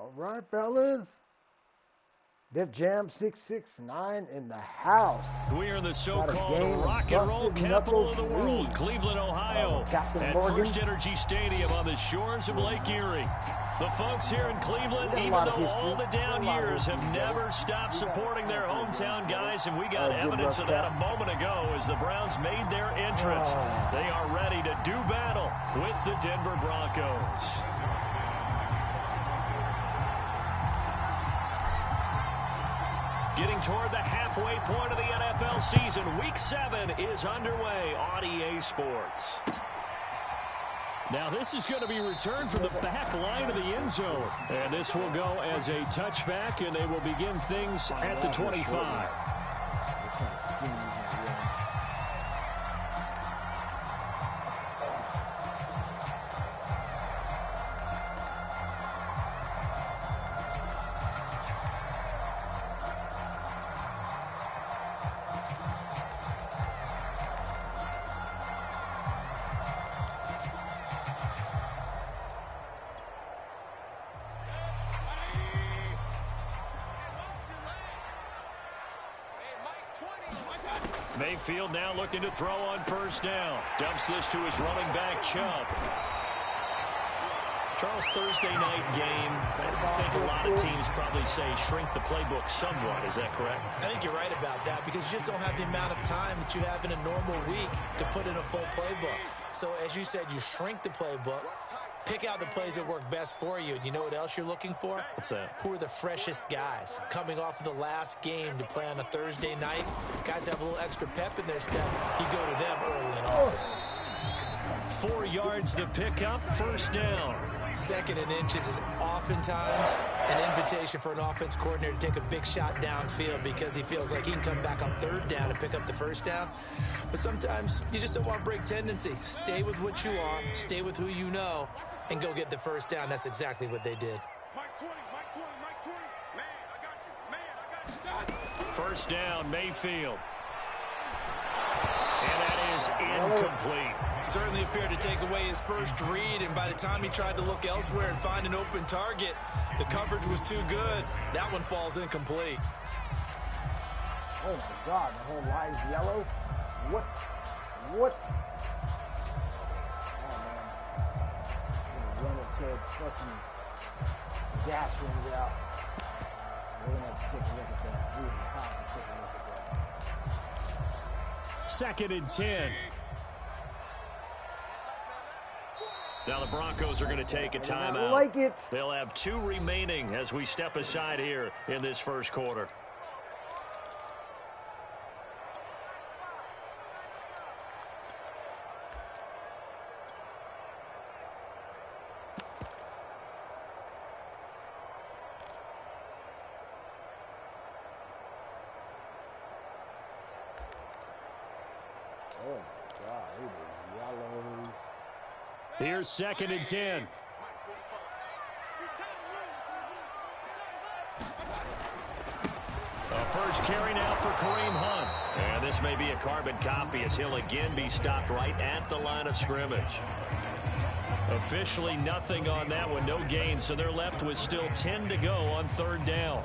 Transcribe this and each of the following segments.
All right, fellas. Defjam669 in the house. We are in the so-called rock and roll capital of the world, Cleveland, Ohio, at First Energy Stadium on the shores of Lake Erie. The folks here in Cleveland, even though all the down years, have never stopped supporting their hometown guys, and we got evidence of that a moment ago as the Browns made their entrance. They are ready to do battle with the Denver Broncos. Getting toward the halfway point of the NFL season, Week 7 is underway on EA Sports. Now this is going to be returned from the back line of the end zone. And this will go as a touchback, and they will begin things at the 25. Mayfield now looking to throw on first down. Dumps this to his running back, Chubb. Charles, Thursday night game, I think a lot of teams probably say shrink the playbook somewhat. Is that correct? I think you're right about that because you just don't have the amount of time that you have in a normal week to put in a full playbook. So, as you said, you shrink the playbook. Pick out the plays that work best for you. You know what else you're looking for? What's that? Who are the freshest guys coming off of the last game to play on a Thursday night? Guys have a little extra pep in their step. You go to them early and often. 4 yards the pickup, first down. Second and inches is oftentimes an invitation for an offense coordinator to take a big shot downfield because he feels like he can come back on third down and pick up the first down. But sometimes you just don't want to break tendency. Stay with what you are, stay with who you know, and go get the first down. That's exactly what they did. First down, Mayfield. And that is incomplete. Certainly appeared to take away his first read, and by the time he tried to look elsewhere and find an open target, the coverage was too good. That one falls incomplete. Oh, my God. The whole line's yellow. What? Oh, man. I'm going to run it to fucking gas rings out. We're going to have to take a look at that. We have to take a look at that. Second and 10. Now the Broncos are going to take a timeout. They'll have 2 remaining as we step aside here in this first quarter. Oh, my God. It is yellow. Here's second and 10. A first carry now for Kareem Hunt. And this may be a carbon copy as he'll again be stopped right at the line of scrimmage. Officially nothing on that one, no gain, so they're left with still 10 to go on third down.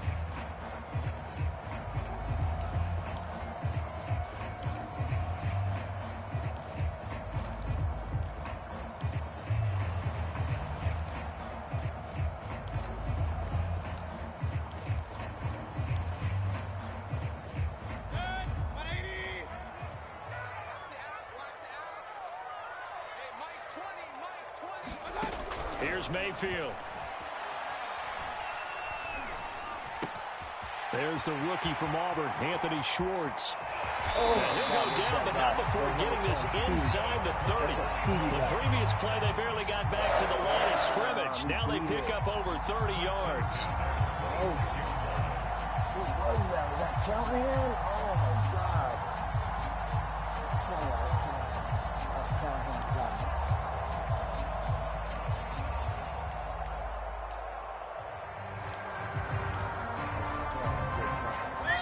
Here's Mayfield. There's the rookie from Auburn, Anthony Schwartz. And he'll go down, but not before getting this inside the 30. The previous play, they barely got back to the line of scrimmage. Now they pick up over 30 yards. Who was that? Was that Callahan? Oh, my God.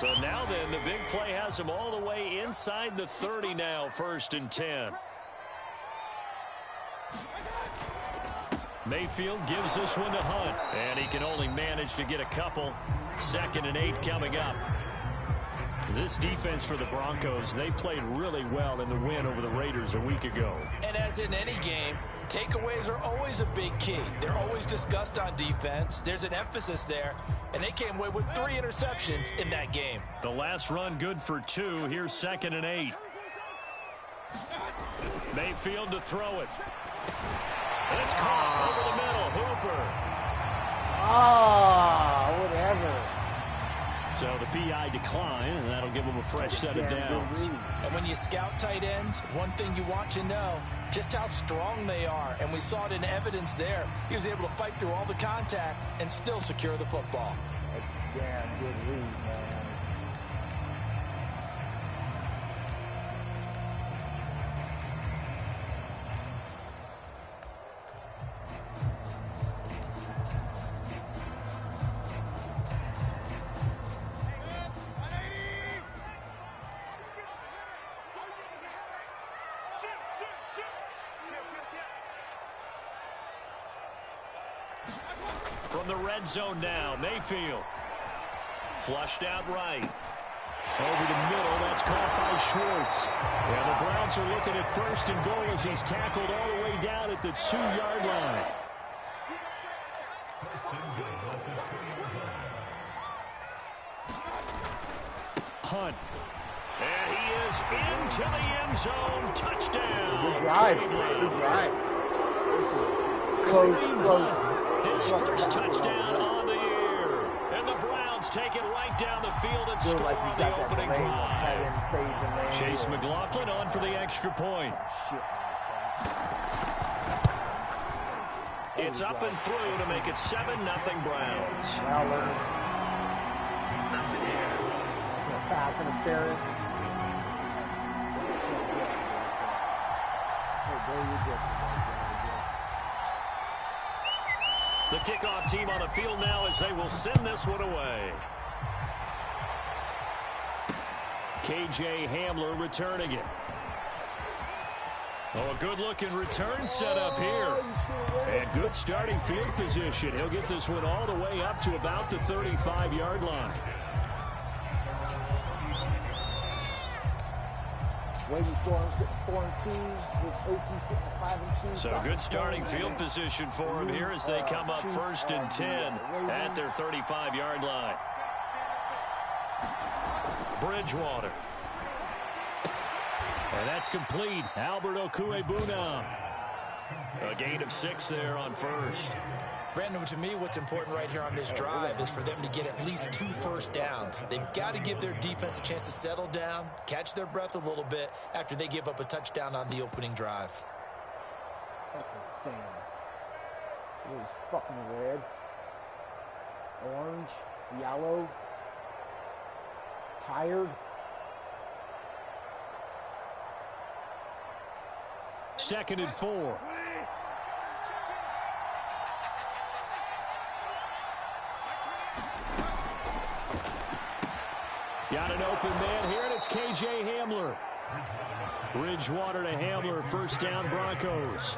So now then, the big play has them all the way inside the 30 now, first and 10. Mayfield gives this one to Hunt, and he can only manage to get a couple. 2nd and 8 coming up. This defense for the Broncos, they played really well in the win over the Raiders a week ago. And as in any game, takeaways are always a big key. They're always discussed on defense. There's an emphasis there, and they came away with 3 interceptions in that game. The last run good for 2. Here's 2nd and 8. Mayfield to throw it. It's caught over the middle. Hooper. Whatever. So the PI decline, and that'll give him a fresh set of downs. And when you scout tight ends, one thing you want to know, just how strong they are. And we saw it in evidence there. He was able to fight through all the contact and still secure the football. That's a damn good read, man. From the red zone now, Mayfield. Flushed out right. Over the middle, that's caught by Schwartz. And the Browns are looking at 1st and goal as he's tackled all the way down at the 2-yard line. Hunt. And he is into the end zone. Touchdown. Good drive. Good drive. Close. His first touchdown on the year. And the Browns take it right down the field and score on the opening drive. Chase McLaughlin on for the extra point. It's up and through to make it 7-0 Browns. Pass interference. The kickoff team on the field now as they will send this one away. KJ Hamler returning it. Oh, a good-looking return set up here. And good starting field position. He'll get this one all the way up to about the 35-yard line. So good starting field position for him here as they come up 1st and 10 at their 35-yard line. Bridgewater. And that's complete. Albert Okwuegbunam. A gain of 6 there on 1st. Brandon, to me, what's important right here on this drive is for them to get at least 2 first downs. They've got to give their defense a chance to settle down, catch their breath a little bit after they give up a touchdown on the opening drive. That's insane. It was fucking red, orange, yellow, tired. Second and 4. Got an open man here, and it's KJ Hamler. Bridgewater to Hamler, 1st down Broncos.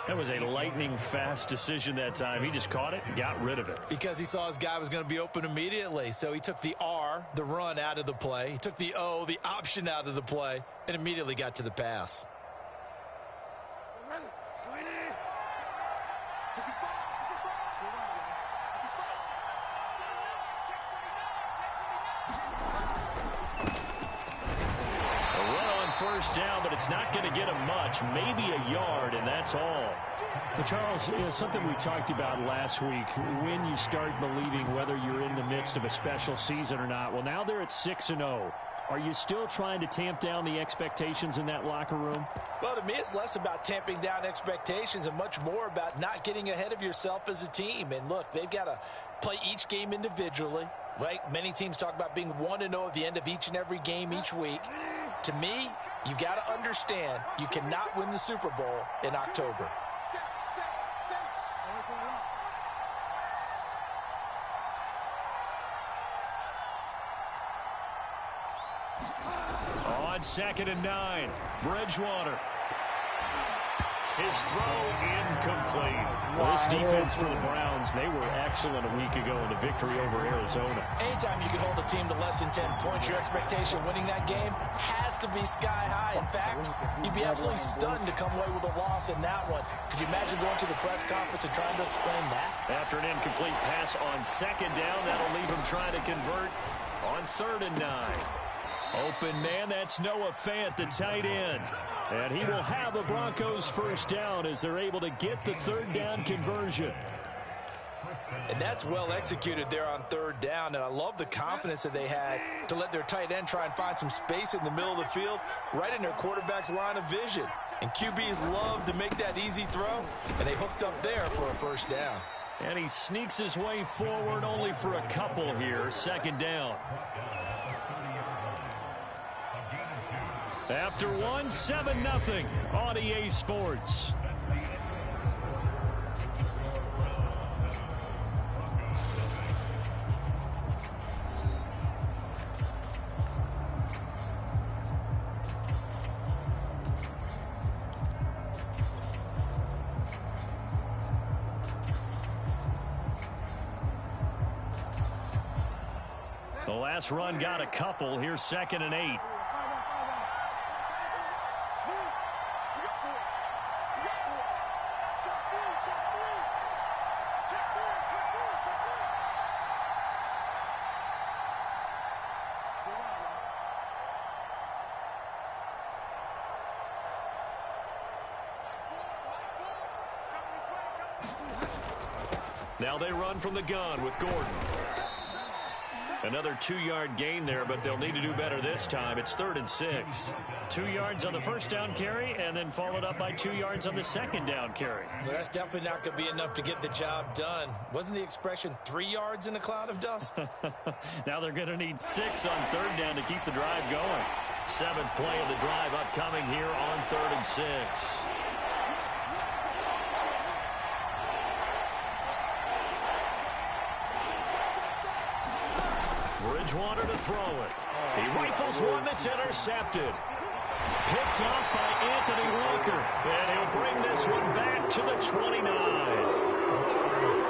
That was a lightning-fast decision that time. He just caught it and got rid of it. Because he saw his guy was going to be open immediately. So he took the R, the run, out of the play. He took the O, the option, out of the play, and immediately got to the pass. First down, but it's not going to get him much, maybe a yard, and that's all. Well, Charles, something we talked about last week, when you start believing whether you're in the midst of a special season or not. Well, now they're at 6-0. Are you still trying to tamp down the expectations in that locker room? Well, to me, it's less about tamping down expectations and much more about not getting ahead of yourself as a team. And look, they've got to play each game individually. Right? Many teams talk about being 1-0 at the end of each and every game each week. To me, you've got to understand you cannot win the Super Bowl in October. On 2nd and 9, Bridgewater. His throw incomplete. Well, this defense for the Browns, they were excellent a week ago in the victory over Arizona. Anytime you can hold a team to less than 10 points, your expectation winning that game has to be sky high. In fact, you'd be absolutely stunned to come away with a loss in that one. Could you imagine going to the press conference and trying to explain that? After an incomplete pass on second down, that'll leave him trying to convert on 3rd and 9. Open man, that's Noah Fant, the tight end. And he will have the Broncos first down as they're able to get the 3rd down conversion. And that's well executed there on 3rd down. And I love the confidence that they had to let their tight end try and find some space in the middle of the field, right in their quarterback's line of vision. And QBs love to make that easy throw, and they hooked up there for a first down. And he sneaks his way forward only for a couple here. 2nd down. After one, 7-0 on EA Sports. The last run got a couple. Here's 2nd and 8. Now they run from the gun with Gordon. Another 2-yard gain there, but they'll need to do better this time. It's 3rd and 6. 2 yards on the first down carry, and then followed up by 2 yards on the second down carry. Well, that's definitely not going to be enough to get the job done. Wasn't the expression 3 yards in a cloud of dust? Now they're going to need 6 on 3rd down to keep the drive going. 7th play of the drive upcoming here on 3rd and 6. Bridgewater to throw it. He rifles one that's intercepted. Picked off by Anthony Walker. And he'll bring this one back to the 29.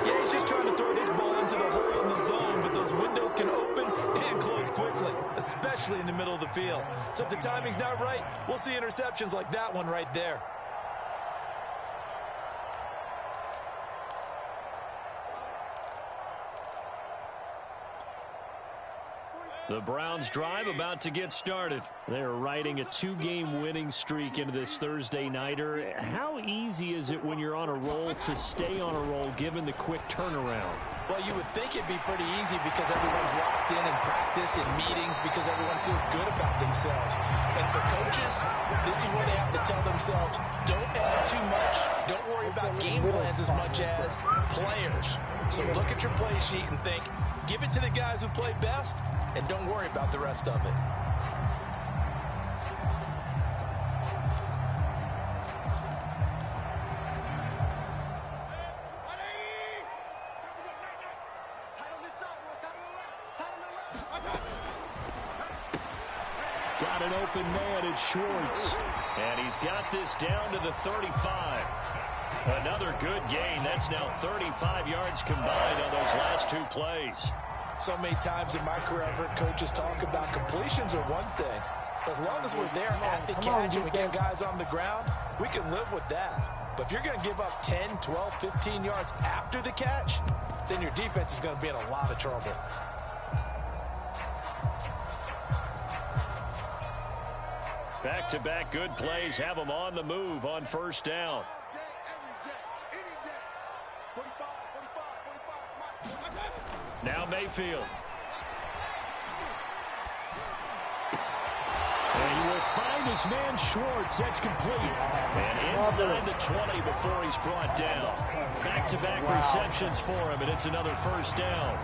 Yeah, he's just trying to throw this ball into the hole in the zone, but those windows can open and close quickly, especially in the middle of the field. So if the timing's not right, we'll see interceptions like that one right there. The Browns drive about to get started. They're riding a 2-game winning streak into this Thursday nighter. How easy is it when you're on a roll to stay on a roll given the quick turnaround? Well, you would think it'd be pretty easy because everyone's locked in practice and meetings because everyone feels good about themselves. And for coaches, this is where they have to tell themselves, don't add too much. Don't worry about game plans as much as players. So look at your play sheet and think, give it to the guys who play best, and don't worry about the rest of it. Got an open man at Schwartz. And he's got this down to the 35. Another good gain. That's now 35 yards combined on those last 2 plays. So many times in my career, I've heard coaches talk about completions are one thing. As long as we're there at the catch and we get guys on the ground, we can live with that. But if you're going to give up 10, 12, 15 yards after the catch, then your defense is going to be in a lot of trouble. Back-to-back good plays have them on the move on first down. Now Mayfield. And he will find his man Schwartz. That's complete. And inside the 20 before he's brought down. Back-to-back receptions for him, and it's another first down.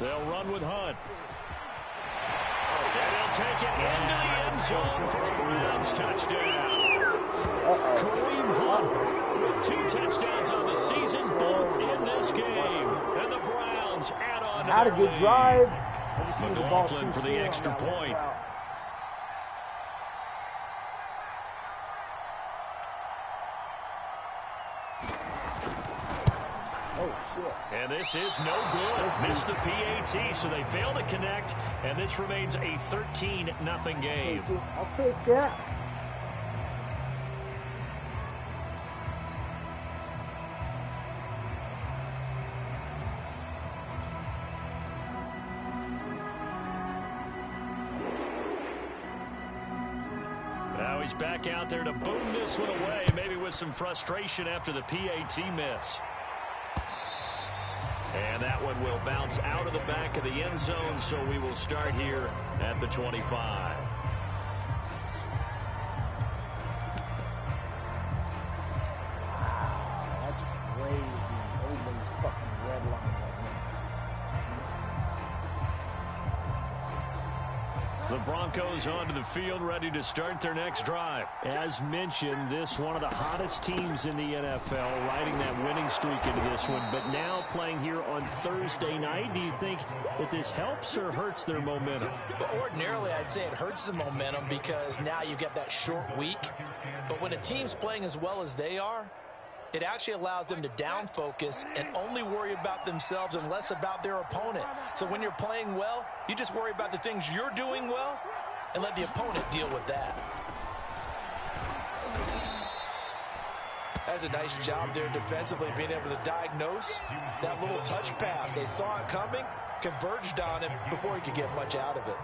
They'll run with Hunt. And he'll take it into the end zone for a Browns touchdown. Kareem Hunt with 2 touchdowns on the season, both in this game. And the Browns add on to Had a their good lead. drive. McLaughlin for the extra point. And this is no good. Missed the PAT, so they fail to connect, and this remains a 13-0 game. I'll take that. Now he's back out there to boom this one away, maybe with some frustration after the PAT miss. And that one will bounce out of the back of the end zone, so we will start here at the 25. Wow, that's crazy. Everybody's fucking red line right The Broncos onto the field, ready to start their next drive. As mentioned, this one of the hottest teams in the NFL, riding that winning streak into this one, but now playing here on Thursday night. Do you think that this helps or hurts their momentum? Well, ordinarily, I'd say it hurts the momentum because now you get that short week. But when a team's playing as well as they are, it actually allows them to down focus and only worry about themselves and less about their opponent. So when you're playing well, you just worry about the things you're doing well and let the opponent deal with that. That's a nice job there defensively, being able to diagnose that little touch pass. They saw it coming, converged on him before he could get much out of it.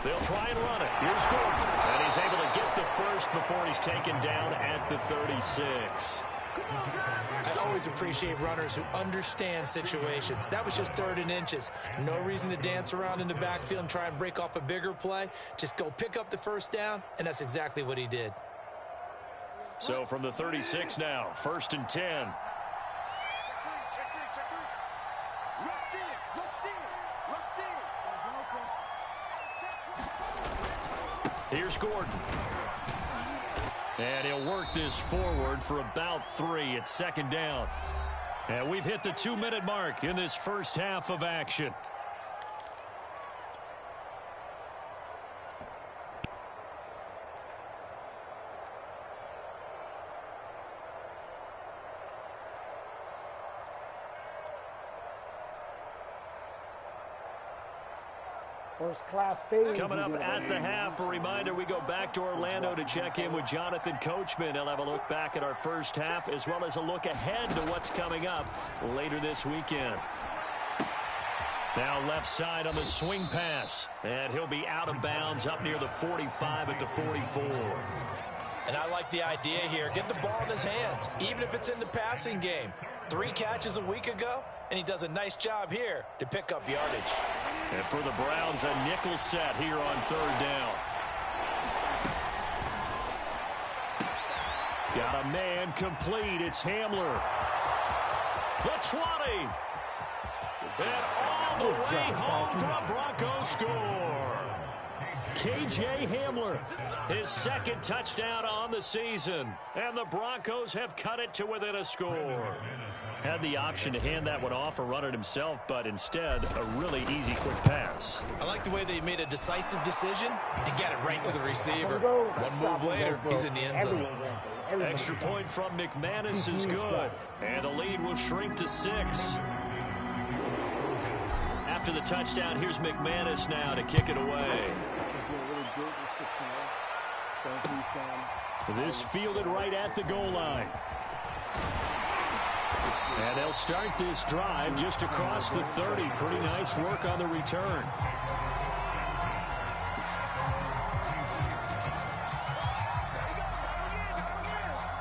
They'll try and run it. Here's Gordon. And he's able to get the first before he's taken down at the 36. I always appreciate runners who understand situations. That was just 3rd and inches. No reason to dance around in the backfield and try and break off a bigger play. Just go pick up the first down, and that's exactly what he did. So from the 36 now, 1st and 10. Here's Gordon. And he'll work this forward for about 3 at 2nd down. And we've hit the 2-minute mark in this first half of action. First class fade. Coming up at the half, a reminder, we go back to Orlando to check in with Jonathan Coachman. He'll have a look back at our first half as well as a look ahead to what's coming up later this weekend. Now left side on the swing pass, and he'll be out of bounds up near the 45 at the 44. And I like the idea here. Get the ball in his hands, even if it's in the passing game. 3 catches a week ago, and he does a nice job here to pick up yardage. And for the Browns, a nickel set here on 3rd down. Got a man complete. It's Hamler. The 20. And all the way home for a Broncos score. K.J. Hamler, his 2nd touchdown on the season. And the Broncos have cut it to within a score. Had the option to hand that one off or run it himself, but instead, a really easy, quick pass. I like the way they made a decisive decision and got it right to the receiver. One move later, he's in the end zone. Extra point from McManus is good. And the lead will shrink to 6. After the touchdown, here's McManus now to kick it away. This fielded right at the goal line. And they'll start this drive just across the 30. Pretty nice work on the return.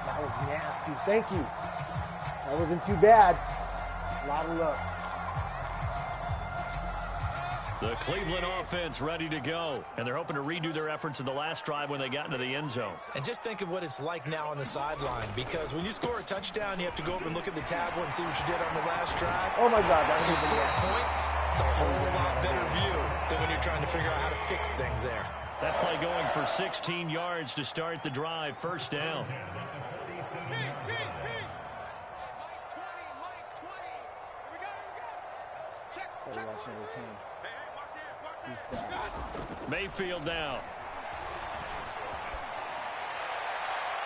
That was nasty. Thank you. That wasn't too bad. A lot of luck. The Cleveland offense ready to go. And they're hoping to redo their efforts in the last drive when they got into the end zone. And just think of what it's like now on the sideline, because when you score a touchdown, you have to go over and look at the tablet and see what you did on the last drive. Oh, my God. When you score points, it's a whole lot better view than when you're trying to figure out how to fix things there. That play going for 16 yards to start the drive. First down. Mayfield now.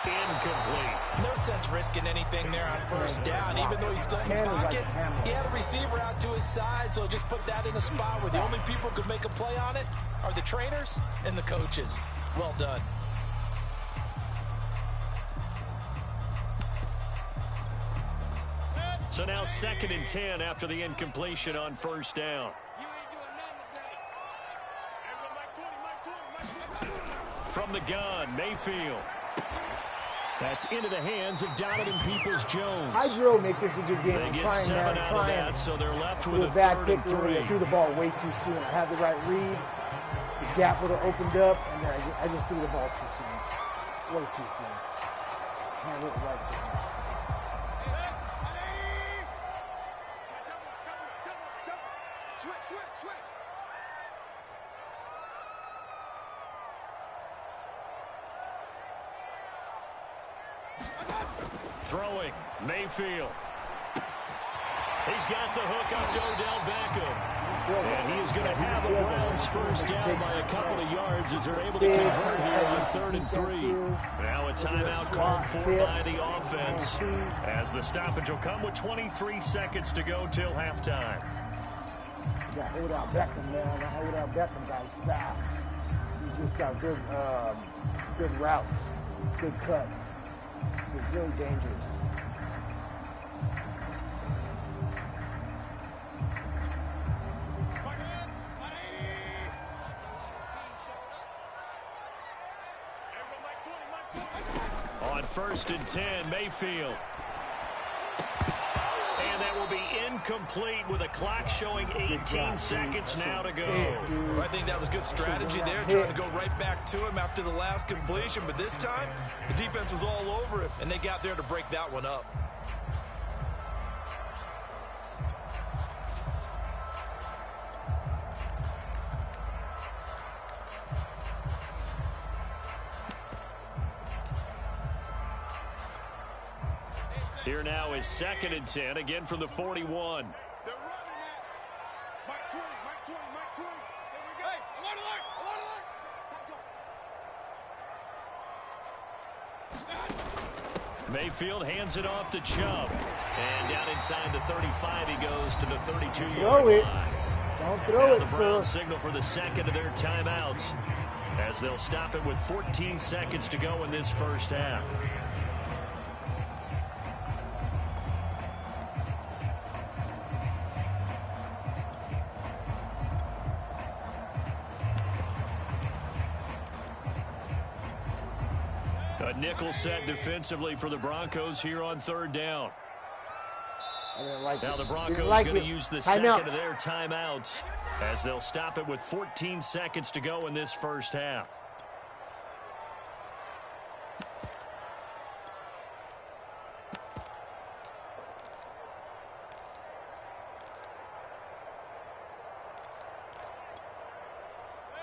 Incomplete. No sense risking anything there on first down, even though he's still in the pocket. He had a receiver out to his side, so just put that in a spot where the only people who could make a play on it are the trainers and the coaches. Well done. So now 2nd and 10 after the incompletion on first down. From the gun, Mayfield. That's into the hands of Donovan Peoples-Jones. I will make this a good game. They get 7 out of that, so they're left with a bad 3rd kick and 3. I threw the ball way too soon. I had the right read. The gap would have opened up, and then I just threw the ball too soon. Way too soon. Handle it right soon. Throwing, Mayfield. He's got the hook up to Odell Beckham. And he is going to have the Browns first down by a couple of yards as they're able to convert here on 3rd and 3. Now a timeout called for by the offense as the stoppage will come with 23 seconds to go till halftime. You got to hold out Beckham, man. Hold out Beckham, guys, fast. He's just got good routes, good cuts. It's really dangerous. On 1st and 10, Mayfield. And that will be incomplete with a clock showing 18 seconds now to go. Well, I think that was good strategy there, trying to go right back to him after the last completion. But this time, the defense was all over him, and they got there to break that one up. Here now is 2nd and 10, again from the 41. Mayfield hands it off to Chubb. And down inside the 35, he goes to the 32-yard line. Don't throw it, the Browns signal for the second of their timeouts as they'll stop it with 14 seconds to go in this first half. A nickel set defensively for the Broncos here on 3rd down. Now the Broncos going to use the second of their timeouts as they'll stop it with 14 seconds to go in this first half.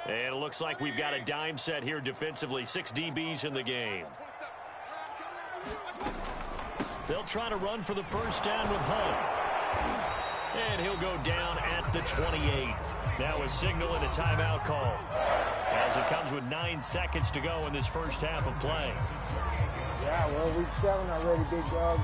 And it looks like we've got a dime set here defensively. 6 DBs in the game. They'll try to run for the first down with Hunt. And he'll go down at the 28. Now a signal and a timeout call as it comes with 9 seconds to go in this first half of play. Yeah, well, week 7 already, big dog.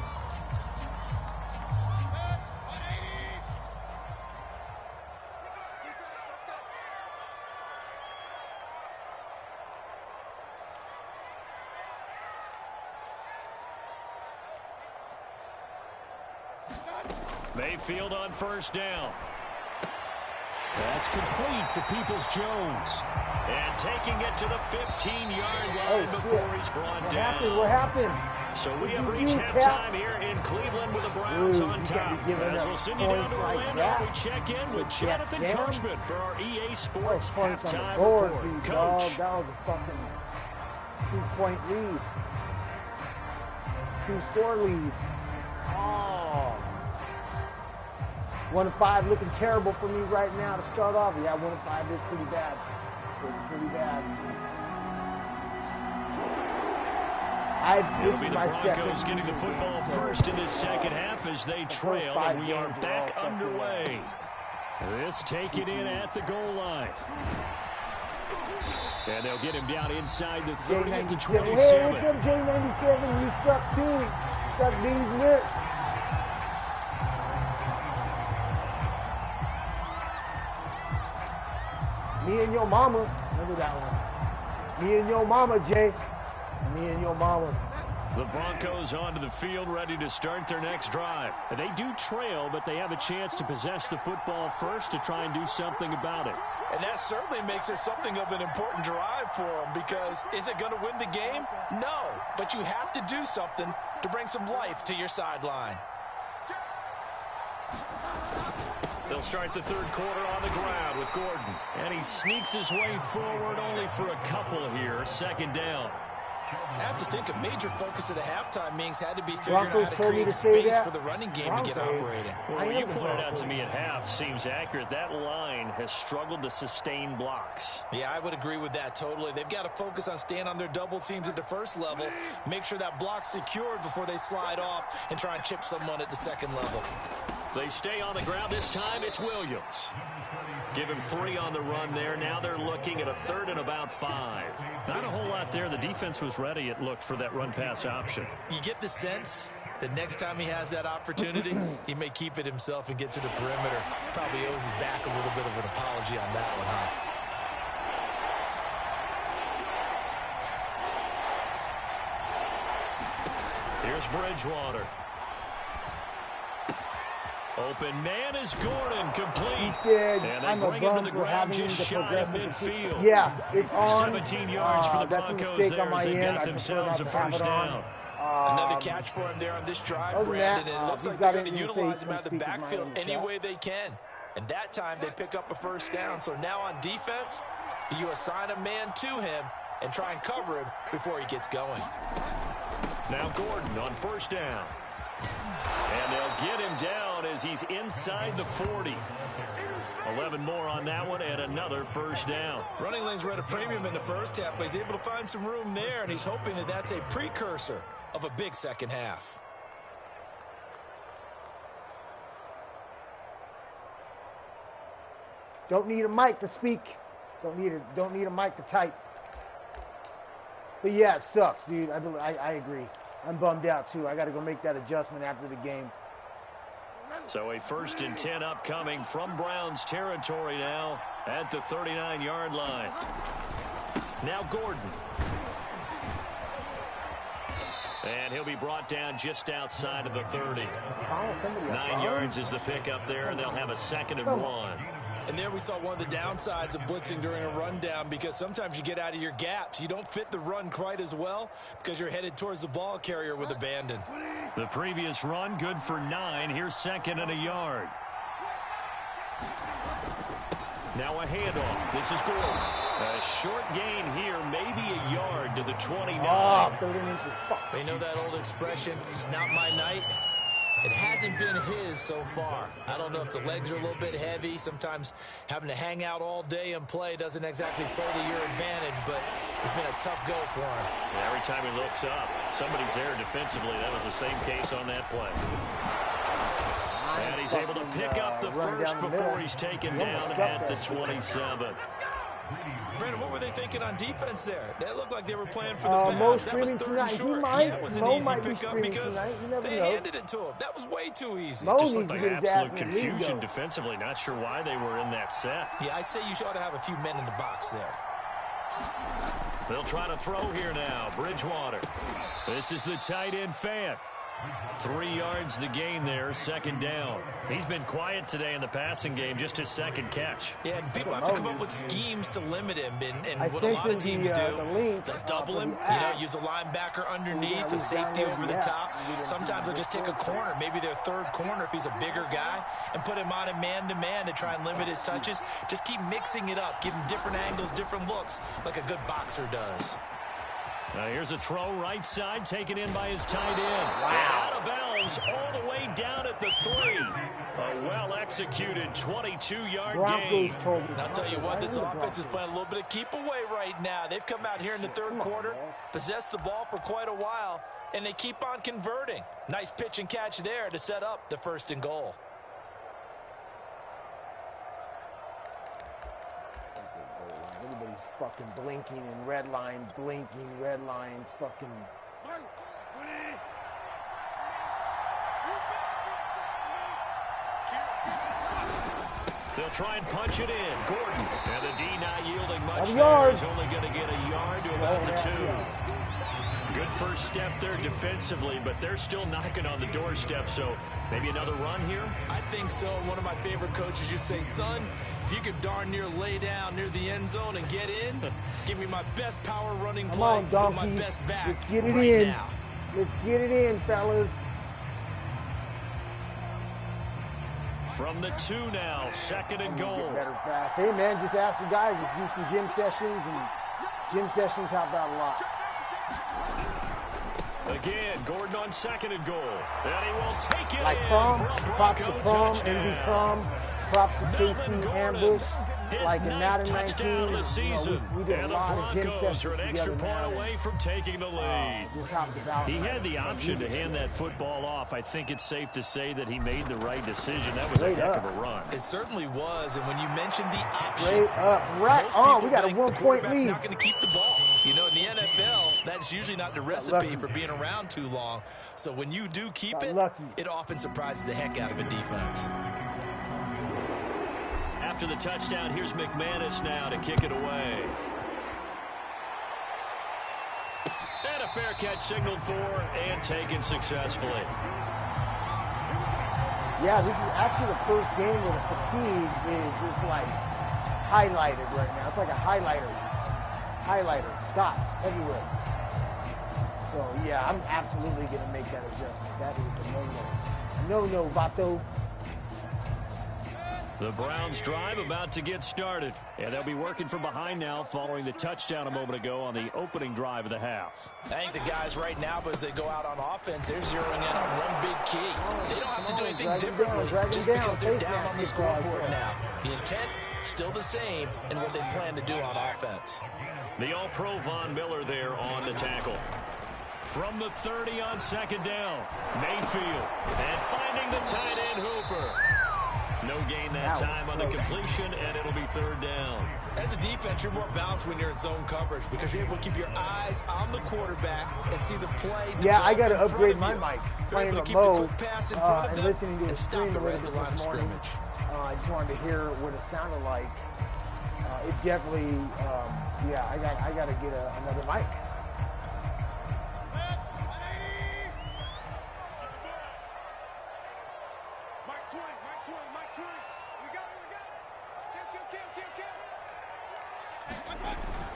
Mayfield on first down. That's complete to Peoples-Jones. And taking it to the 15-yard line before he's brought down. What happened? So we have reached halftime here in Cleveland with the Browns on top. As we'll send you down to Orlando, we check in with Jonathan Coachman for our EA Sports halftime report. Coach. That was a fucking 2-point lead. 2-score lead. Oh. 1-5 looking terrible for me right now to start off. Yeah, 1-5 is pretty bad. It's pretty bad. It'll be the Broncos getting the football first in this second half as they trail, and we are back underway. This taken in at the goal line. And they'll get him down inside the 30 to 27. Hey, what's up, J97? You suck too. Suck these nuts. Me and your mama. Remember that one. Me and your mama, Jay. Me and your mama. The Broncos onto the field, ready to start their next drive. And they do trail, but they have a chance to possess the football first to try and do something about it. And that certainly makes it something of an important drive for them, because is it going to win the game? No, but you have to do something to bring some life to your sideline. They'll start the third quarter on the ground with Gordon. And he sneaks his way forward only for a couple here. Second down. I have to think a major focus of the halftime meetings had to be figuring out how to create space for the running game to get operating. Well, what you pointed out to me at half seems accurate. That line has struggled to sustain blocks. Yeah, I would agree with that totally. They've got to focus on staying on their double teams at the first level, make sure that block's secured before they slide off and try and chip someone at the second level. They stay on the ground. This time it's Williams. Give him 3 on the run there. Now they're looking at a 3rd and about 5. Not a whole lot there. The defense was ready, it looked, for that run-pass option. You get the sense that next time he has that opportunity, he may keep it himself and get to the perimeter. Probably owes his back a little bit of an apology on that one, huh? Here's Bridgewater. Open man is Gordon, complete. And they bring him to the ground just shy of midfield. Yeah, it's on. 17 yards for the Broncos there as they got themselves a first down. Another catch for him there on this drive, Brandon. And it looks like they're going to utilize him out of the backfield any way they can. And that time they pick up a first down. So now on defense, you assign a man to him and try and cover him before he gets going. Now Gordon on first down. And they'll get him down as he's inside the 40. 11 more on that one and another first down. Running lanes were at a premium in the first half, but he's able to find some room there, and he's hoping that that's a precursor of a big second half. Don't need a mic to speak. Don't need a mic to type. But yeah, it sucks, dude. I agree. I'm bummed out, too. I got to go make that adjustment after the game. So a 1st and 10 upcoming from Browns territory now at the 39-yard line. Now Gordon. And he'll be brought down just outside of the 30. 9 yards is the pickup there, and they'll have a 2nd and 1. And there we saw one of the downsides of blitzing during a rundown, because sometimes you get out of your gaps. You don't fit the run quite as well because you're headed towards the ball carrier with abandon. The previous run good for 9. Here's 2nd and a yard. Now a handoff. This is Gordon. A short gain here, maybe a yard to the 29. They know that old expression, it's not my night. It hasn't been his so far. I don't know if the legs are a little bit heavy. Sometimes having to hang out all day and play doesn't exactly play to your advantage, but it's been a tough go for him. Yeah, every time he looks up, somebody's there defensively. That was the same case on that play. And he's able to pick up the first before he's taken down at the 27. Brandon, what were they thinking on defense there? They looked like they were playing for the pass. That was 3rd and short. Yeah, it was an easy pickup because they handed it to him. That was way too easy. Just looked like absolute confusion defensively. Not sure why they were in that set. Yeah, I'd say you ought to have a few men in the box there. They'll try to throw here now. Bridgewater. This is the tight end Fant. 3 yards the gain there, 2nd down. He's been quiet today in the passing game, just his 2nd catch. Yeah, and people have to come up with schemes to limit him, and what a lot of teams do, they'll double him, use a linebacker underneath, a safety over the top. Sometimes they'll just take a corner, maybe their 3rd corner if he's a bigger guy, and put him on a man-to-man to try and limit his touches. Just keep mixing it up, give him different angles, different looks, like a good boxer does. Now here's a throw right side, taken in by his tight end. Wow. Out of bounds, all the way down at the 3. A well-executed 22-yard gain. And I'll tell you what, this offense is playing a little bit of keep away right now. They've come out here in the 3rd quarter, possessed the ball for quite a while, and they keep on converting. Nice pitch and catch there to set up the 1st and goal. Everybody's fucking blinking and red line, fucking. They'll try and punch it in. Gordon. And the D not yielding much A there. yard. He's only going to get a yard to about the 2. Good first step there defensively, but they're still knocking on the doorstep, so maybe another run here? I think so. One of my favorite coaches used to say, son, if you could darn near lay down near the end zone and get in, give me my best power running play with my best back. Let's get it right in. Now. Let's get it in, fellas. From the 2 now, 2nd and goal. Better fast. Hey, man, just ask the guys. Just do some gym sessions, and gym sessions help out a lot. Again, Gordon on 2nd and goal. And he will take it Like in prom, for a props to Bronco prom, touchdown. MD prom, props to Melvin Casey Gordon, Ambush. his Like in 9th Madden touchdown 19, of the season. we did And a the lot of gym Broncos sessions are an extra together, point man. away from taking the lead. Just helped us out. He had the option to hand that football off. I think it's safe to say that he made the right decision. That was a heck of a run. It certainly was, and when you mentioned the option, Straight up, right on. We got a 1-point lead. Not going to keep the ball. You know, in the NFL, that's usually not the recipe for being around too long. So when you do keep it, it often surprises the heck out of a defense. After the touchdown, here's McManus now to kick it away. And a fair catch signaled for and taken successfully. Yeah, this is actually the first game where the fatigue is just like highlighted right now. It's like a highlighter. Dots everywhere. So, yeah, I'm absolutely going to make that adjustment. That is a no-no. No-no, Vato. The Browns drive about to get started. And they'll be working from behind now following the touchdown a moment ago on the opening drive of the half. I think the guys right now, as they go out on offense, they're zeroing in on one big key. They don't have to do anything differently just because they're down on the scoreboard now. The intent, still the same, and what they plan to do on offense. The All-Pro Von Miller there on the tackle. From the 30 on 2nd down, Mayfield. And finding the tight end Hooper. No gain that time on the completion, and it'll be 3rd down. As a defense, you're more balanced when you're in zone coverage because you're able to keep your eyes on the quarterback and see the play. Yeah, I got to upgrade my mic. Playing Playing to keep mode the quick pass in front of and them listening to and his stop screen it a right little at the bit line of this morning. scrimmage. I just wanted to hear what it sounded like. It definitely, yeah, I got to get another mic.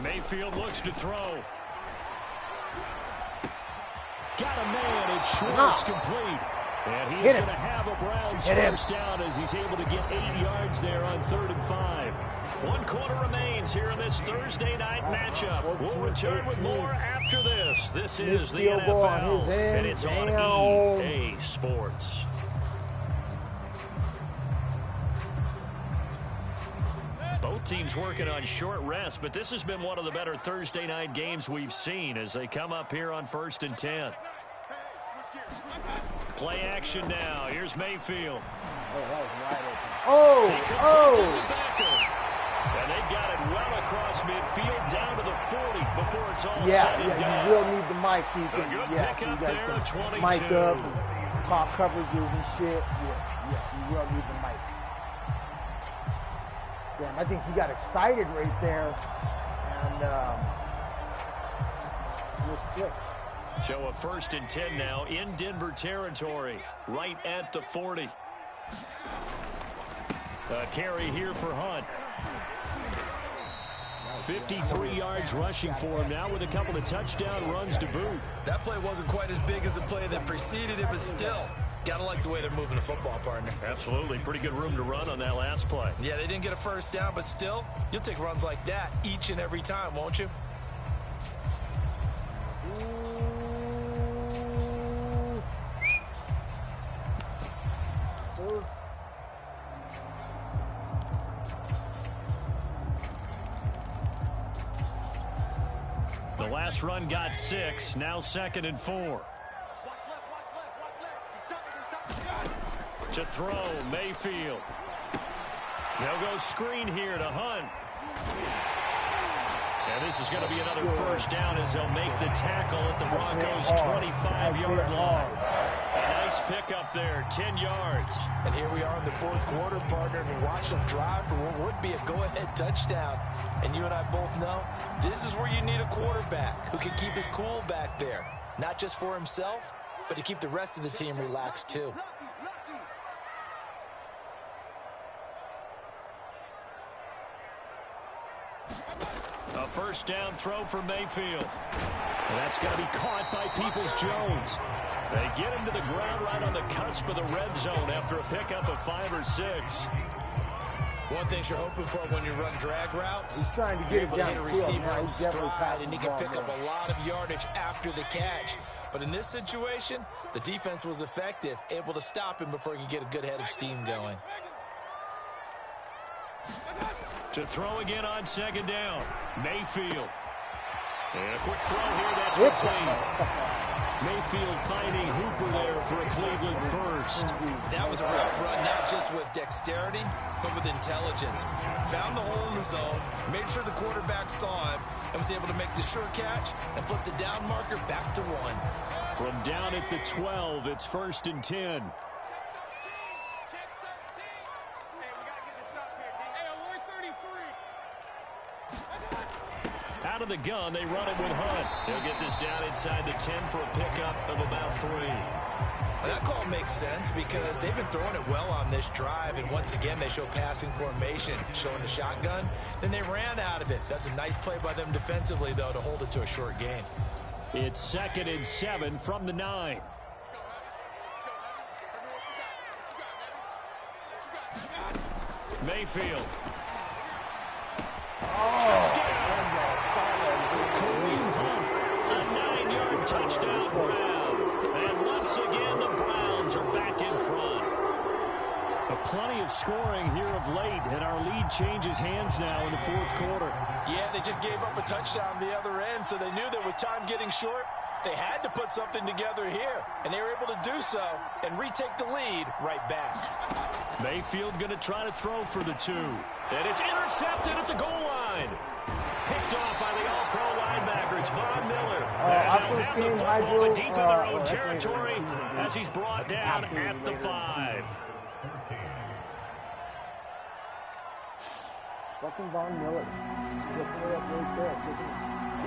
Mayfield looks to throw. Got a man. It's short. It's complete. And he is going to have a Browns first down as he's able to get 8 yards there on 3rd and 5. 1 quarter remains here in this Thursday night matchup. We'll return with more after this. This is the NFL, and it's on EA Sports. Both teams working on short rest, but this has been one of the better Thursday night games we've seen as they come up here on 1st and 10. Play action now. Here's Mayfield. Oh, and they got it well across midfield down to the 40 before it's all said and done. You will need the mic. So you can, a good pickup there at 22. Mic up, and top coverages and shit. Yes, you will need the mic. Damn, I think he got excited right there, and missed click. So a 1st and 10 now in Denver territory, right at the 40. A carry here for Hunt. 53 yards rushing for him now with a couple of touchdown runs to boot. That play wasn't quite as big as the play that preceded it, but still, gotta like the way they're moving the football, partner. Absolutely. Pretty good room to run on that last play. Yeah, they didn't get a 1st down, but still, you'll take runs like that each and every time, won't you? The last run got 6, now 2nd and 4. To throw, Mayfield. They'll go screen here to Hunt. And this is going to be another 1st down as they'll make the tackle at the Broncos' 25-yard line. A nice pickup there, 10 yards. And here we are in the 4th quarter, partner, and watch them drive for what would be a go-ahead touchdown. And you and I both know this is where you need a quarterback who can keep his cool back there. Not just for himself, but to keep the rest of the team relaxed too. A 1st down throw for Mayfield. And that's going to be caught by Peoples-Jones. They get him to the ground right on the cusp of the red zone after a pickup of 5 or 6. One thing you're hoping for when you run drag routes, he's trying to get you're able to hit a downfield. receiver in stride, and he can pick up a lot of yardage after the catch. But in this situation, the defense was effective, able to stop him before he could get a good head of steam going. To throw again on 2nd down, Mayfield. And a quick throw here, that's complete. Mayfield finding Hooper there for a Cleveland 1st. That was a route run, not just with dexterity, but with intelligence. Found the hole in the zone, made sure the quarterback saw him, and was able to make the sure catch and flip the down marker back to 1. From down at the 12, it's 1st and 10. Out of the gun, they run it with Hunt. They'll get this down inside the 10 for a pickup of about 3. Well, that call makes sense because they've been throwing it well on this drive, and once again they show passing formation, showing the shotgun. Then they ran out of it. That's a nice play by them defensively, though, to hold it to a short gain. It's 2nd and 7 from the 9. Mayfield. A 9-yard touchdown Brown. And once again, the Browns are back in front. Plenty of scoring here of late, and our lead changes hands now in the 4th quarter. Yeah, they just gave up a touchdown the other end, so they knew that with time getting short, they had to put something together here, and they were able to do so and retake the lead right back. Mayfield going to try to throw for the 2. And it's intercepted at the goal line. Picked off by the all-pro linebacker. It's Von Miller. And they'll have the football deep in their own territory as he's brought down at the 5. Fucking Von Miller. Picking it up right there.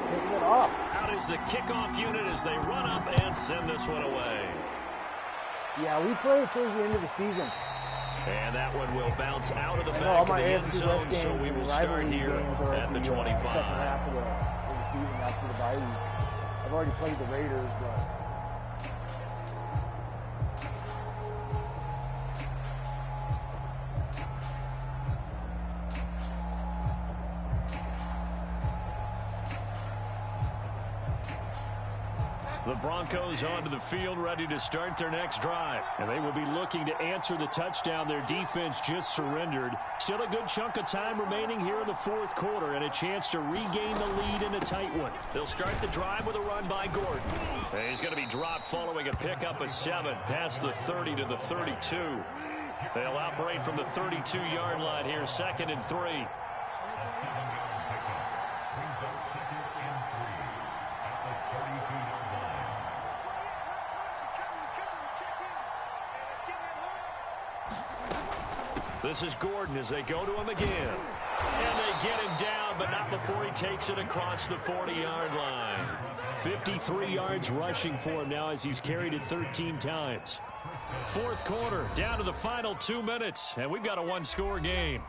Picking it off. Out is the kickoff unit as they run up and send this one away. Yeah, we played towards the end of the season. And that one will bounce out of the back of the end zone, so we will start here at the 25. Second half of the season after the bye week. I've already played the Raiders, but... The Broncos onto the field, ready to start their next drive. And they will be looking to answer the touchdown their defense just surrendered. Still a good chunk of time remaining here in the 4th quarter and a chance to regain the lead in a tight one. They'll start the drive with a run by Gordon. And he's going to be dropped following a pickup of 7 past the 30 to the 32. They'll operate from the 32-yard line here, 2nd and 3. This is Gordon as they go to him again. And they get him down, but not before he takes it across the 40-yard line. 53 yards rushing for him now as he's carried it 13 times. Fourth quarter, down to the final 2 minutes, and we've got a one-score game.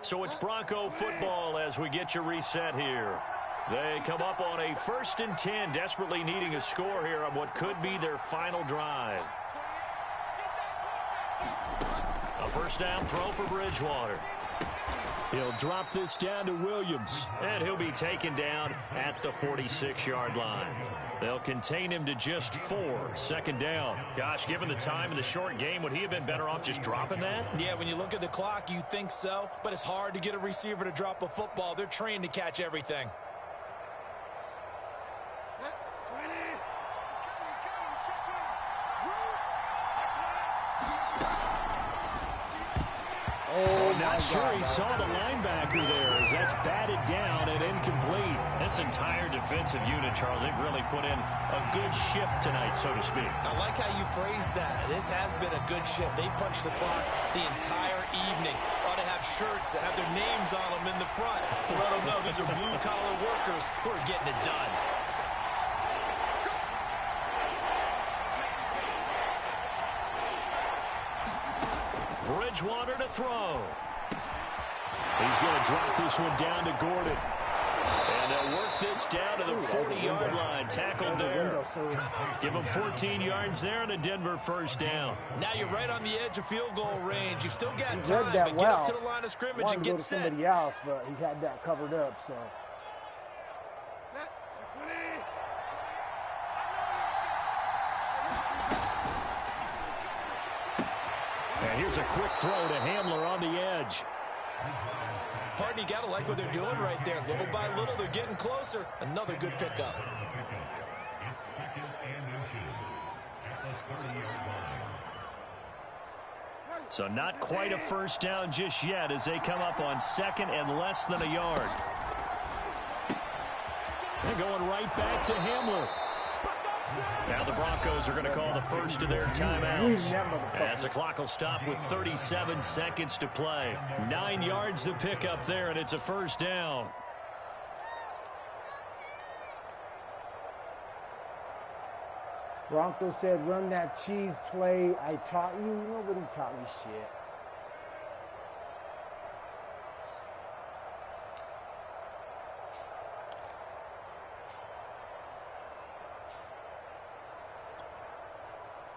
So it's Bronco football as we get you reset here. They come up on a 1st and 10, desperately needing a score here on what could be their final drive. A first down throw for Bridgewater. He'll drop this down to Williams, and he'll be taken down at the 46-yard line. They'll contain him to just 4, 2nd down. Gosh, given the time in the short game, would he have been better off just dropping that? Yeah, when you look at the clock, you think so, but it's hard to get a receiver to drop a football. They're trained to catch everything. Not sure he saw the linebacker there as that's batted down and incomplete. This entire defensive unit, Charles, they've really put in a good shift tonight, so to speak. I like how you phrased that. This has been a good shift. They punched the clock the entire evening. Ought to have shirts that have their names on them in the front to let them know these are blue-collar workers who are getting it done. Bridgewater to throw. He's going to drop this one down to Gordon. And they'll work this down to the 40-yard line. Tackled there. Give him 14 yards there and a Denver first down. Now you're right on the edge of field goal range. You've still got time, but get up to the line of scrimmage and get set. Somebody else, but he had that covered up, so. And here's a quick throw to Hamler on the edge. Pardon, you got to like what they're doing right there. Little by little, they're getting closer. Another good pickup. So not quite a first down just yet as they come up on 2nd and less than a yard. They're going right back to Hamler. Now the Broncos are going to call the first of their timeouts as the clock will stop with 37 seconds to play. 9 yards to pick up there, and it's a first down. Bronco said, run that cheese play I taught you. Nobody taught me shit.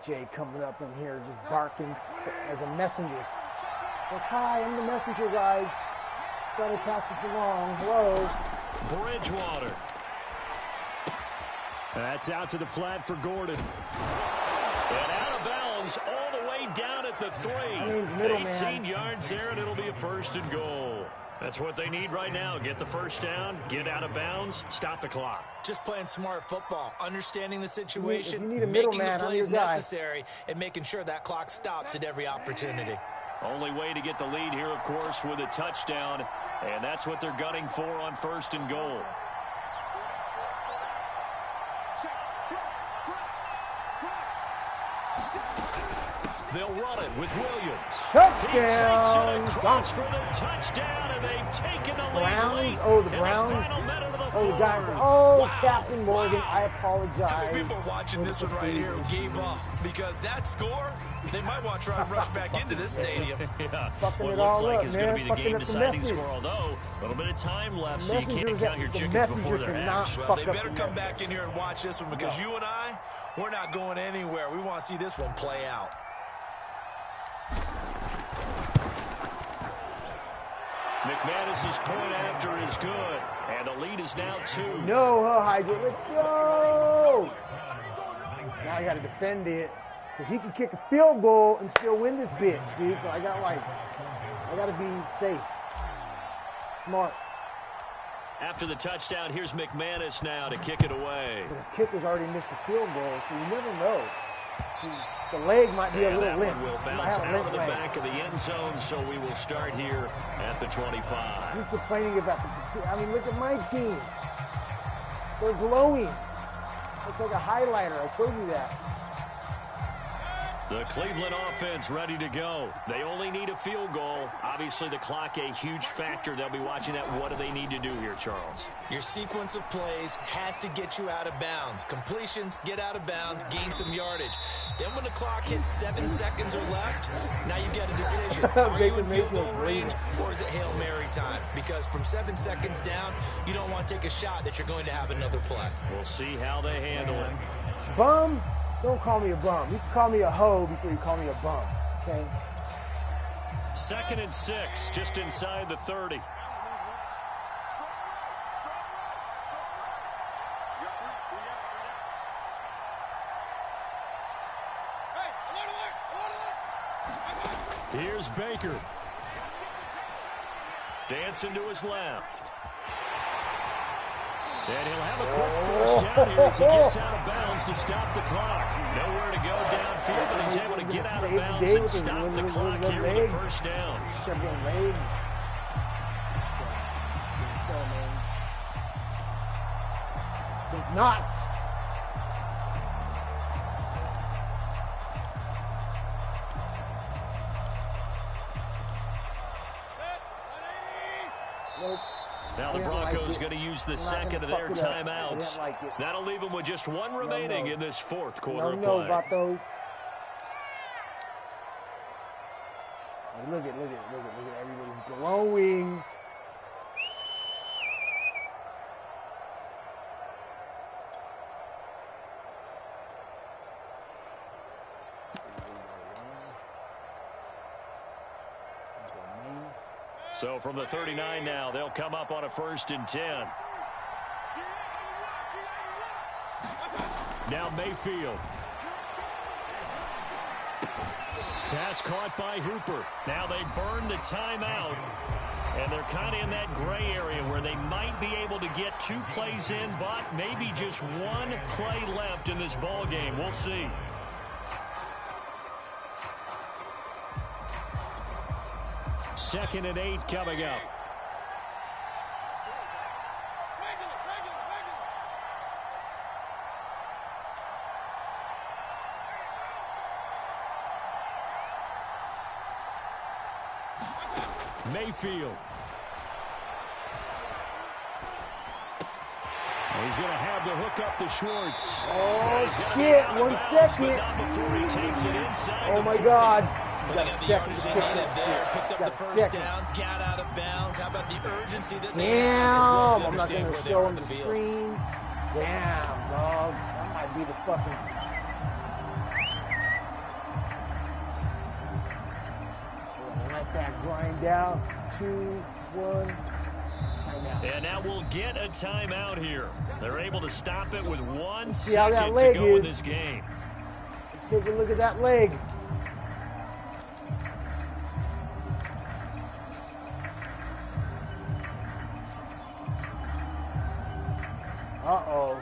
Jay coming up in here just barking as a messenger. Like, hi, I'm the messenger, guys. Trying to pass this along. Hello. Bridgewater. That's out to the flat for Gordon. And out of bounds all the way down at the 3. 18 yards there, and it'll be a 1st and goal. That's what they need right now. Get the first down, get out of bounds, stop the clock. Just playing smart football, understanding the situation, making the plays necessary, and making sure that clock stops at every opportunity. Only way to get the lead here, of course, with a touchdown, and that's what they're gunning for on 1st and goal. They'll run it with Williams. Touchdown! He takes it across for the touchdown, and they've taken the lead late. Oh, the Browns. Oh, the guy. Oh, wow. Captain Morgan, I apologize. How many people are watching this one right here who gave up? Because that score, they might want to try and rush back into this stadium. Yeah, what looks like is going to be the game-deciding score, although a little bit of time left, so you can't count your chickens before they're hatched. Well, they better come back in here and watch this one because you and I, we're not going anywhere. We want to see this one play out. McManus's point after is good, and the lead is now 2. No, Hydra, let's go! Now I got to defend it, because he can kick a field goal and still win this bitch, dude. So I got to be safe, smart. After the touchdown, here's McManus now to kick it away. But his kicker's already missed a field goal, so you never know. The leg might be a little limp. That one will bounce out of the back of the end zone, so we will start here at the 25. He's complaining about the look at my team. They're glowing. Looks like a highlighter. I told you that. The Cleveland offense ready to go. They only need a field goal. Obviously, the clock a huge factor. They'll be watching that. What do they need to do here, Charles? Your sequence of plays has to get you out of bounds. Completions, get out of bounds, gain some yardage. Then when the clock hits 7 seconds or left, now you get a decision. Are you in field goal range or is it Hail Mary time? Because from 7 seconds down, you don't want to take a shot that you're going to have another play. We'll see how they handle it. Bum? Don't call me a bum. You can call me a hoe before you call me a bum, okay? 2nd and 6, just inside the 30. Here's Baker. Dancing to his left. And he'll have a quick first down here as he gets out of bounds to stop the clock. Nowhere to go downfield, but he's able to get out of bounds and stop the clock here with a first down. Think not. Nope. Now the Broncos going to use the second of their timeouts. That'll leave them with just one remaining in this fourth quarter of play. About those. Look at everybody's glowing. So from the 39 now, they'll come up on a 1st and 10. Now Mayfield. Pass caught by Hooper. Now they burn the timeout. And they're kind of in that gray area where they might be able to get 2 plays in, but maybe just 1 play left in this ball game. We'll see. Second and 8 coming up. Mayfield. He's going to have the hook up to Schwartz. Oh, shit. 1 second. Not before he takes it inside. Oh, my God. Well, they got the yardage they needed there. Picked up the first down, got out of bounds. How about the urgency that they have as well as understand where they were on the field? Damn, dog. That might be the fucking... Let that grind out. 2, 1. Timeout. And now we'll get a timeout here. They're able to stop it with 1 See how that second leg to go in is. this game. Take a look at that leg. Uh-oh.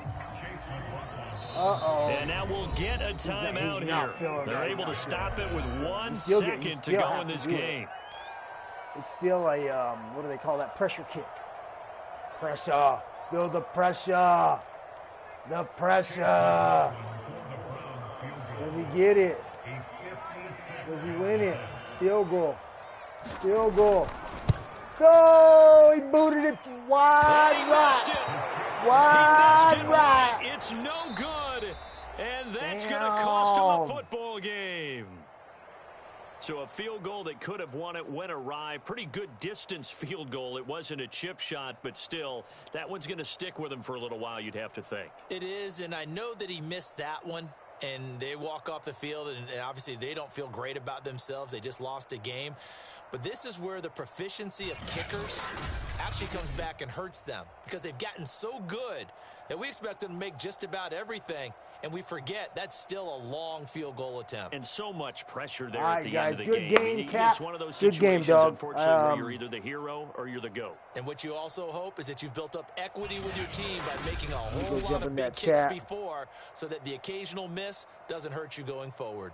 Uh-oh. And now we'll get a timeout here. They're able to stop it with 1 second to go in this game. It's still a, what do they call that? Pressure kick. Pressure. Feel the pressure. The pressure. Does he get it? Does he win it? Field goal. Field goal. Go! He booted it wide right. Wide right. It's no good. And that's going to cost him the football game. So a field goal that could have won it went awry. Pretty good distance field goal. It wasn't a chip shot, but still, that one's going to stick with him for a little while, you'd have to think. It is, and I know that he missed that one. And they walk off the field, and obviously they don't feel great about themselves. They just lost a game. But this is where the proficiency of kickers actually comes back and hurts them, because they've gotten so good that we expect them to make just about everything, and we forget that's still a long field goal attempt. And so much pressure there at the end of the game. Good game, Cap. It's one of those situations, unfortunately, where you're either the hero or you're the GOAT. And what you also hope is that you've built up equity with your team by making a whole lot of big kicks before, so that the occasional miss doesn't hurt you going forward.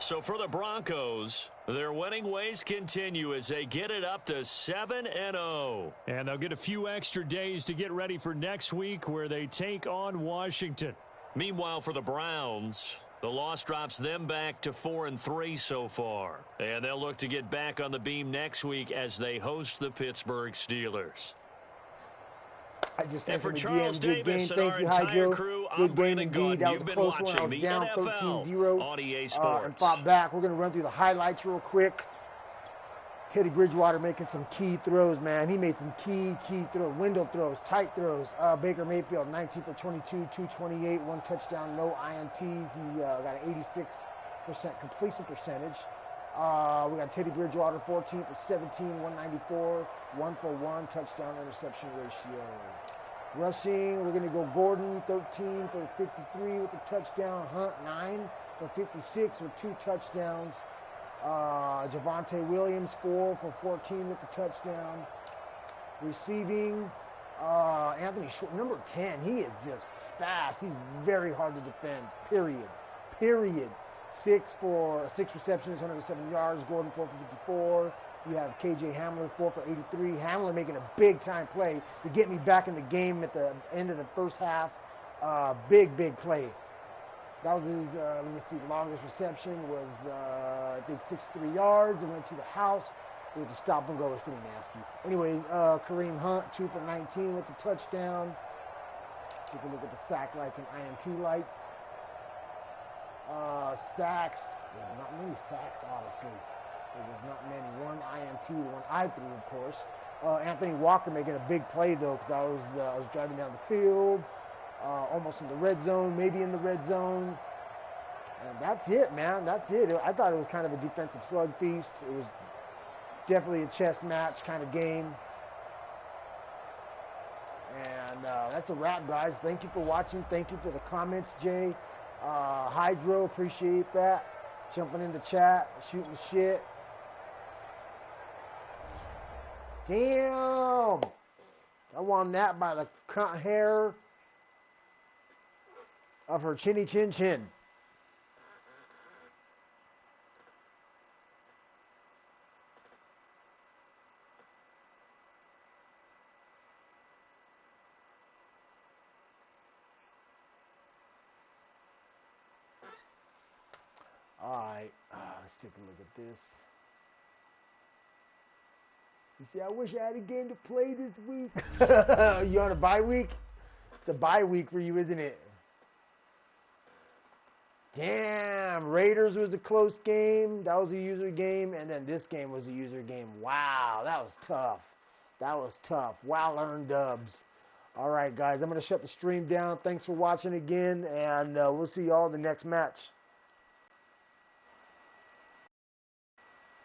So for the Broncos, their winning ways continue as they get it up to 7-0. And they'll get a few extra days to get ready for next week, where they take on Washington. Meanwhile, for the Browns, The loss drops them back to 4-3 so far. And they'll look to get back on the beam next week as they host the Pittsburgh Steelers. And for Charles Davis and our entire crew, I'm Brandon Gaudin. You've been watching the NFL on EA Sports. And fought back. We're going to run through the highlights real quick. Teddy Bridgewater making some key throws, man. He made some key throws, window throws, tight throws. Baker Mayfield, 19 for 22, 228, 1 touchdown, no INTs. He got an 86% completion percentage. We got Teddy Bridgewater, 14 for 17, 194, 1 for 1, touchdown interception ratio. Rushing, we're going to go Gordon, 13 for 53 with a touchdown. Hunt, 9 for 56 with 2 touchdowns. Javonte Williams, 4 for 14 with the touchdown. Receiving, Anthony Short, number 10. He is just fast. He's very hard to defend, period. 6 receptions, 107 yards. Gordon, 4 for 54. You have KJ Hamler, 4 for 83. Hamler making a big-time play to get me back in the game at the end of the first half. Big play. That was his, let me see, longest reception was, I think, 63 yards. It went to the house. It was a stop and go. It was pretty nasty. Anyways, Kareem Hunt, 2 for 19 with the touchdown. Take a look at the sack lights and INT lights. Sacks, not many sacks, honestly. There was not many. 1 INT, the one I threw, of course. Anthony Walker making a big play, though, because I was driving down the field. Almost in the red zone, maybe in the red zone. And that's it, man. That's it. I thought it was kind of a defensive slug feast. It was definitely a chess match kind of game. And that's a wrap, guys. Thank you for watching. Thank you for the comments, Jay. Hydro, appreciate that. Jumping in the chat, shooting the shit. Damn! I won that by the cunt hair of her chinny chin chin. Alright, let's take a look at this. You see, I wish I had a game to play this week. You on a bye week? It's a bye week for you, isn't it? Damn, Raiders was a close game. That was a user game. And then this game was a user game. Wow, that was tough. That was tough. Well-earned dubs. All right, guys, I'm going to shut the stream down. Thanks for watching again, and we'll see you all in the next match.